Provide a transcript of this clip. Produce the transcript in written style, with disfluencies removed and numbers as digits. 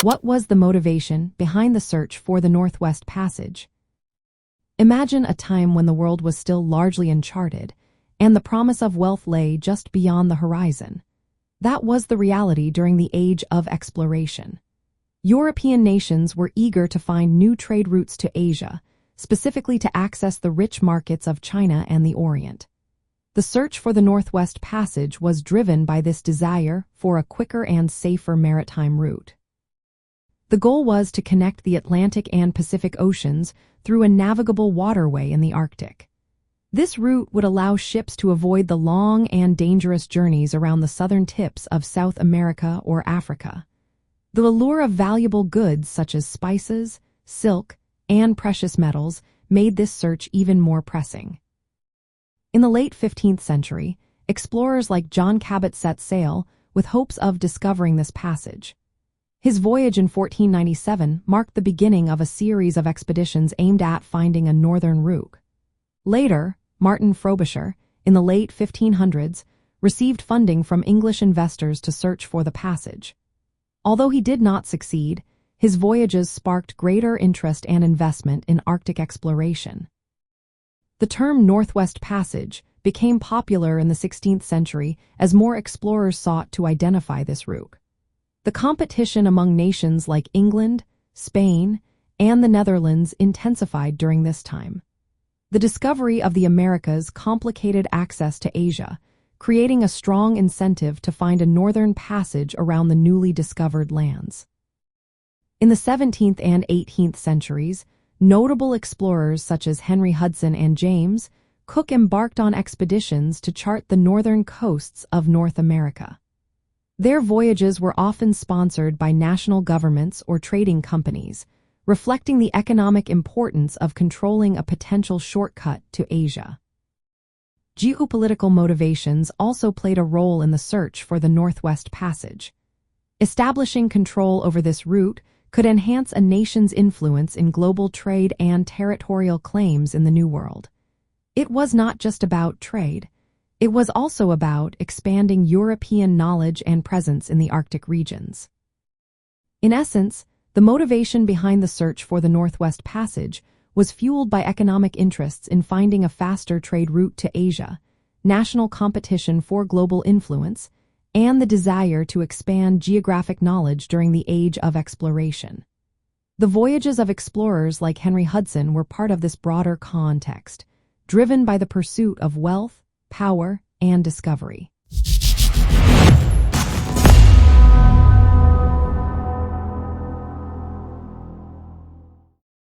What was the motivation behind the search for the Northwest Passage? Imagine a time when the world was still largely uncharted, and the promise of wealth lay just beyond the horizon. That was the reality during the age of exploration. European nations were eager to find new trade routes to Asia, specifically to access the rich markets of China and the Orient. The search for the Northwest Passage was driven by this desire for a quicker and safer maritime route. The goal was to connect the Atlantic and Pacific Oceans through a navigable waterway in the Arctic. This route would allow ships to avoid the long and dangerous journeys around the southern tips of South America or Africa. The allure of valuable goods such as spices, silk, and precious metals made this search even more pressing. In the late 15th century, explorers like John Cabot set sail with hopes of discovering this passage. His voyage in 1497 marked the beginning of a series of expeditions aimed at finding a northern route. Later, Martin Frobisher, in the late 1500s, received funding from English investors to search for the passage. Although he did not succeed, his voyages sparked greater interest and investment in Arctic exploration. The term Northwest Passage became popular in the 16th century as more explorers sought to identify this route. The competition among nations like England, Spain, and the Netherlands intensified during this time. The discovery of the Americas complicated access to Asia, creating a strong incentive to find a northern passage around the newly discovered lands. In the 17th and 18th centuries, notable explorers such as Henry Hudson and James Cook embarked on expeditions to chart the northern coasts of North America. Their voyages were often sponsored by national governments or trading companies, reflecting the economic importance of controlling a potential shortcut to Asia. Geopolitical motivations also played a role in the search for the Northwest Passage. Establishing control over this route could enhance a nation's influence in global trade and territorial claims in the New World. It was not just about trade. It was also about expanding European knowledge and presence in the Arctic regions. In essence, the motivation behind the search for the Northwest Passage was fueled by economic interests in finding a faster trade route to Asia, national competition for global influence, and the desire to expand geographic knowledge during the age of exploration. The voyages of explorers like Henry Hudson were part of this broader context, driven by the pursuit of wealth, power, and discovery.